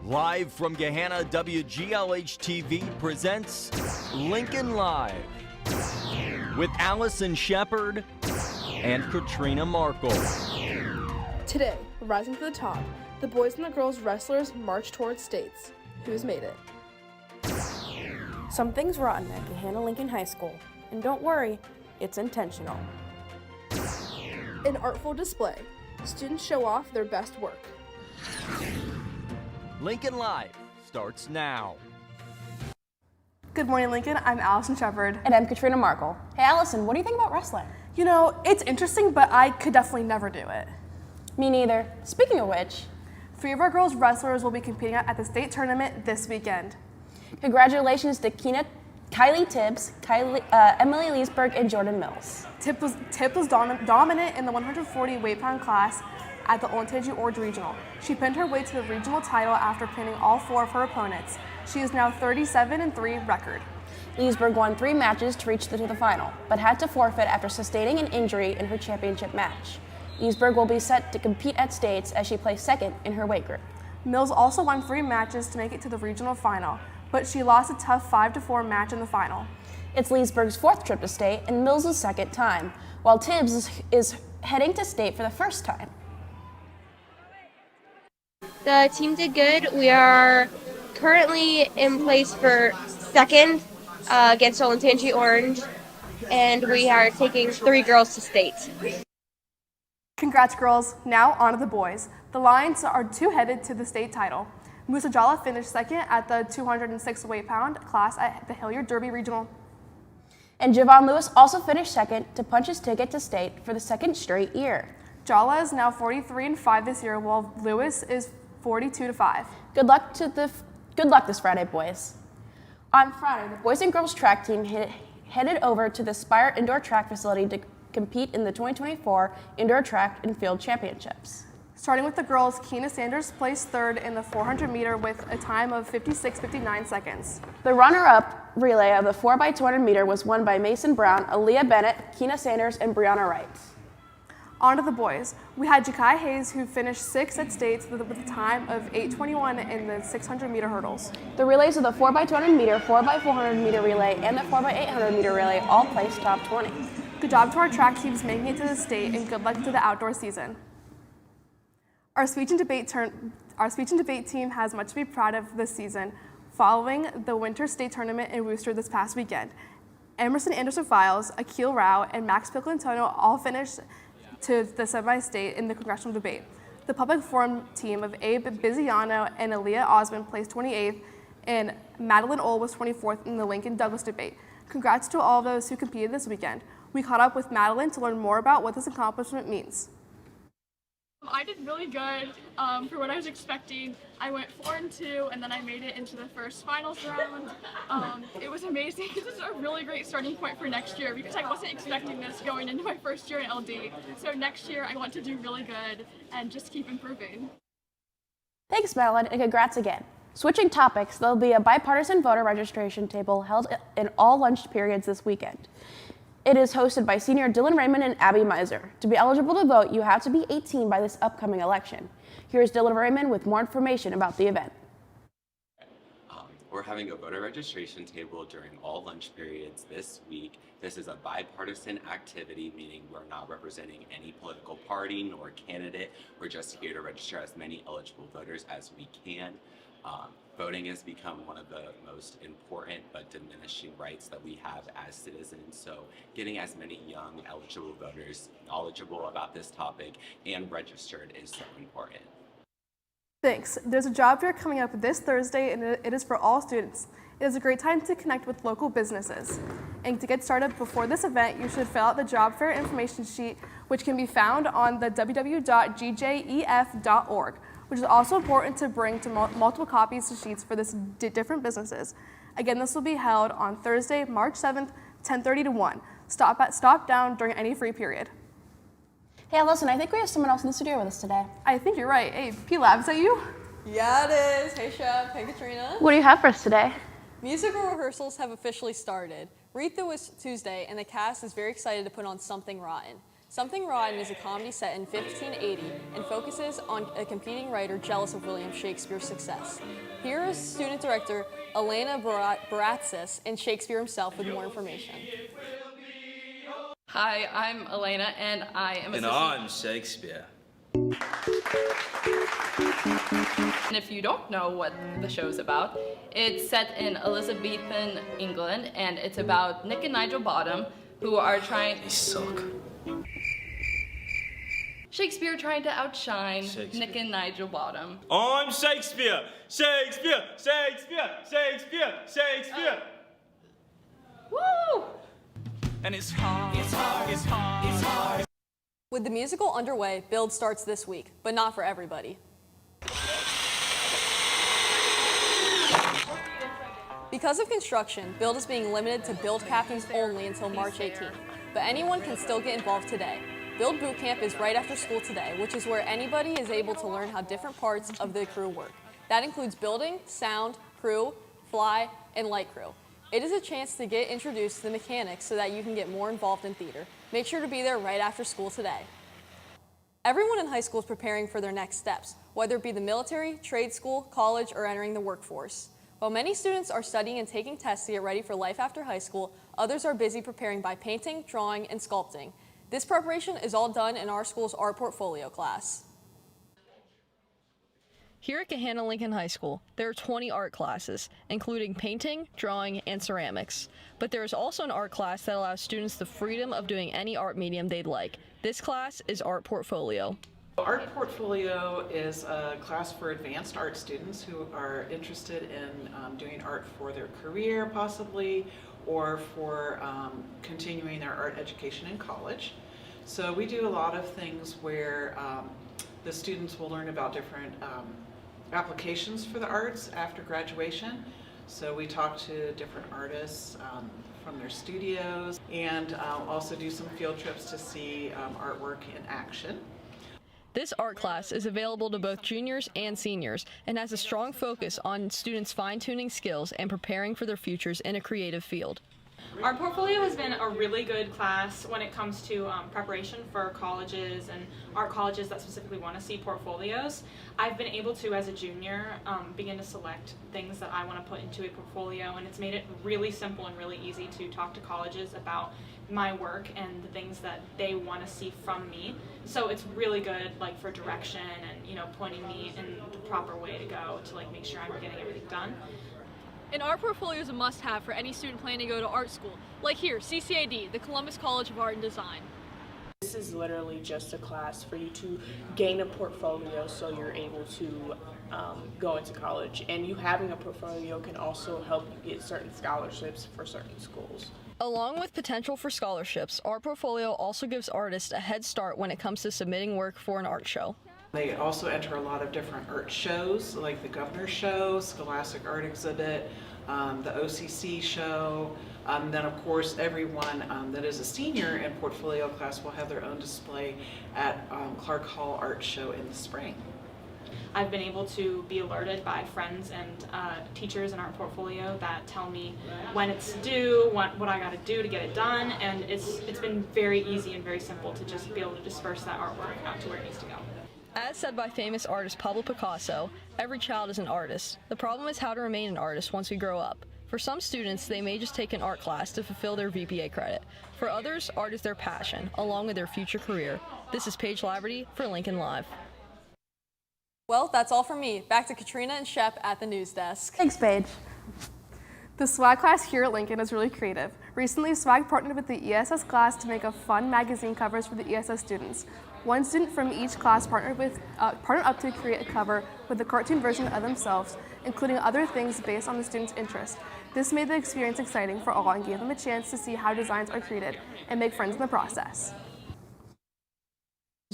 Live from Gahanna, WGLH-TV presents Lincoln Live with Allison Shepard and Katrina Markle. Today, rising to the top, the boys and the girls wrestlers march towards states. Who's made it? Something's rotten at Gahanna Lincoln High School, and don't worry, it's intentional. An artful display. Students show off their best work. Lincoln Live starts now. Good morning, Lincoln. I'm Allison Shepard. And I'm Katrina Markle. Hey, Allison, what do you think about wrestling? You know, it's interesting, but I could definitely never do it. Me neither. Speaking of which, 3 of our girls wrestlers will be competing at the state tournament this weekend. congratulations to Kylie Tibbs, Emily Leesburg, and Jordan Mills. Tip was dominant in the 140 weight-pound class at the Olentangy Ord Regional. She pinned her way to the regional title after pinning all 4 of her opponents. She is now 37-3 record. Leesburg won 3 matches to reach to the final, but had to forfeit after sustaining an injury in her championship match. Leesburg will be set to compete at states as she placed second in her weight group. Mills also won 3 matches to make it to the regional final, but she lost a tough 5-4 match in the final. It's Leesburg's 4th trip to state and Mills' 2nd time, while Tibbs is heading to state for the first time. The team did good. We are currently in place for second against Olentangy Orange, and we are taking 3 girls to state. Congrats, girls. Now on to the boys. The Lions are 2 headed to the state title. Musa Jala finished second at the 206 weight-pound class at the Hilliard Derby Regional. And Javon Lewis also finished second to punch his ticket to state for the 2nd straight year. Jala is now 43-5 this year, while Lewis is 42-5. Good luck this Friday, boys. On Friday, the boys and girls track team headed over to the Spire Indoor Track Facility to compete in the 2024 Indoor Track and Field Championships. Starting with the girls, Keena Sanders placed 3rd in the 400 meter with a time of 56.59 seconds. The runner-up relay of the 4x200 meter was won by Mason Brown, Aaliyah Bennett, Keena Sanders, and Brianna Wright. On to the boys. We had Jakai Hayes, who finished 6th at states with a time of 8:21 in the 600 meter hurdles. The relays of the 4x200 meter, 4x400 meter relay, and the 4x800 meter relay all placed top 20. Good job to our track teams making it to the state, and good luck to the outdoor season. Our speech and debate team has much to be proud of this season, following the Winter State Tournament in Worcester this past weekend. Emerson Anderson-Files, Akil Rao, and Max Piccolantonio all finished to the semi-state in the congressional debate. The public forum team of Abe Biziano and Aaliyah Osmond placed 28th, and Madeline Ohl was 24th in the Lincoln Douglas debate. Congrats to all of those who competed this weekend. We caught up with Madeline to learn more about what this accomplishment means. I did really good for what I was expecting. I went 4-2, and then I made it into the first finals round. It was amazing. This is a really great starting point for next year because I wasn't expecting this going into my first year in LD. So next year I want to do really good and just keep improving. Thanks, Madeline, and congrats again. Switching topics, there'll be a bipartisan voter registration table held in all lunch periods this weekend. It is hosted by senior Dylan Raymond and Abby Miser. To be eligible to vote, you have to be 18 by this upcoming election. Here's Dylan Raymond with more information about the event. We're having a voter registration table during all lunch periods this week. This is a bipartisan activity, meaning we're not representing any political party nor candidate. We're just here to register as many eligible voters as we can. Voting has become one of the most important but diminishing rights that we have as citizens. So getting as many young eligible voters knowledgeable about this topic and registered is so important. Thanks. There's a job fair coming up this Thursday, and it is for all students. It is a great time to connect with local businesses. And to get started before this event, you should fill out the job fair information sheet, which can be found on the www.gjef.org, which is also important to bring to multiple copies of sheets for this different businesses. Again, this will be held on Thursday, March 7th, 10:30 to 1. Stop down during any free period. Hey, listen, I think we have someone else in the studio with us today. I think you're right. Hey, P-Lab, is that you? Yeah, it is. Hey, Chef. Hey, Katrina. What do you have for us today? Musical rehearsals have officially started. Read Through was Tuesday, and the cast is very excited to put on Something Rotten. Something Rotten is a comedy set in 1580 and focuses on a competing writer jealous of William Shakespeare's success. Here is student director Elena Baratzis and Shakespeare himself with more information. Hi, I'm Elena, and I am And I'm Shakespeare. And if you don't know what the show's about, it's set in Elizabethan England, and it's about Nick and Nigel Bottom, who are trying... They suck. Shakespeare trying to outshine Nick and Nigel Bottom. I'm Shakespeare! Shakespeare! Shakespeare! Shakespeare! Shakespeare! Woo! And it's hard, it's hard, it's hard, it's hard. With the musical underway, Build starts this week, but not for everybody. Because of construction, Build is being limited to Build captains only until March 18th, but anyone can still get involved today. Build Boot Camp is right after school today, which is where anybody is able to learn how different parts of the crew work. That includes building, sound, crew, fly, and light crew. It is a chance to get introduced to the mechanics so that you can get more involved in theater. Make sure to be there right after school today. Everyone in high school is preparing for their next steps, whether it be the military, trade school, college, or entering the workforce. While many students are studying and taking tests to get ready for life after high school, others are busy preparing by painting, drawing, and sculpting. This preparation is all done in our school's art portfolio class. Here at Gahanna Lincoln High School, there are 20 art classes, including painting, drawing, and ceramics. But there is also an art class that allows students the freedom of doing any art medium they'd like. This class is Art Portfolio. Art Portfolio is a class for advanced art students who are interested in doing art for their career possibly, or for continuing their art education in college. So we do a lot of things where the students will learn about different applications for the arts after graduation. So we talk to different artists from their studios, and also do some field trips to see artwork in action. This art class is available to both juniors and seniors and has a strong focus on students fine-tuning skills and preparing for their futures in a creative field. Art Portfolio has been a really good class when it comes to preparation for colleges and art colleges that specifically want to see portfolios. I've been able to, as a junior, begin to select things that I want to put into a portfolio, and it's made it really simple and really easy to talk to colleges about my work and the things that they want to see from me. So it's really good, like, for direction and, you know, pointing me in the proper way to go to, like, make sure I'm getting everything done. An art portfolio is a must-have for any student planning to go to art school. Like here, CCAD, the Columbus College of Art and Design. This is literally just a class for you to gain a portfolio so you're able to go into college. And you having a portfolio can also help you get certain scholarships for certain schools. Along with potential for scholarships, Art Portfolio also gives artists a head start when it comes to submitting work for an art show. They also enter a lot of different art shows, like the Governor's Show, Scholastic Art Exhibit, the OCC show. Then, of course, everyone that is a senior in portfolio class will have their own display at Clark Hall Art Show in the spring. I've been able to be alerted by friends and teachers in our portfolio that tell me when it's due, what I got to do to get it done, and it's been very easy and very simple to just be able to disperse that artwork out to where it needs to go. As said by famous artist Pablo Picasso, every child is an artist. The problem is how to remain an artist once we grow up. For some students, they may just take an art class to fulfill their VPA credit. For others, art is their passion, along with their future career. This is Paige Laverty for Lincoln Live. Well, that's all from me. Back to Katrina and Shep at the news desk. Thanks, Paige. The swag class here at Lincoln is really creative. Recently, swag partnered with the ESS class to make a fun magazine covers for the ESS students. One student from each class partnered up to create a cover with a cartoon version of themselves, including other things based on the student's interest. This made the experience exciting for all and gave them a chance to see how designs are created and make friends in the process.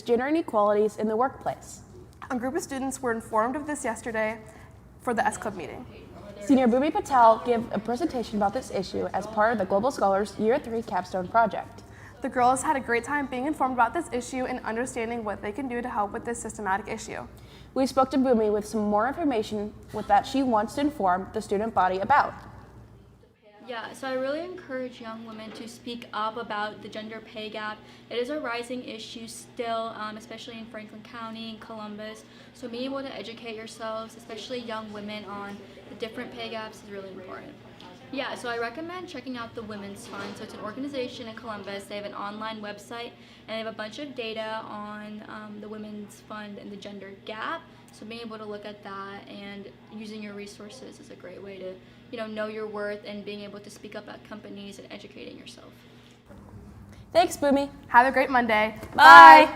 Gender inequalities in the workplace. A group of students were informed of this yesterday for the S-Club meeting. Senior Bhumi Patel gave a presentation about this issue as part of the Global Scholars Year 3 Capstone Project. The girls had a great time being informed about this issue and understanding what they can do to help with this systematic issue. We spoke to Bhumi with some more information that she wants to inform the student body about. Yeah, so I really encourage young women to speak up about the gender pay gap. It is a rising issue still, especially in Franklin County and Columbus. So being able to educate yourselves, especially young women, on the different pay gaps is really important. Yeah, so I recommend checking out the Women's Fund. So it's an organization in Columbus. They have an online website, and they have a bunch of data on the Women's Fund and the gender gap. So being able to look at that and using your resources is a great way to, know your worth and being able to speak up at companies and educating yourself. Thanks, Boomy. Have a great Monday. Bye.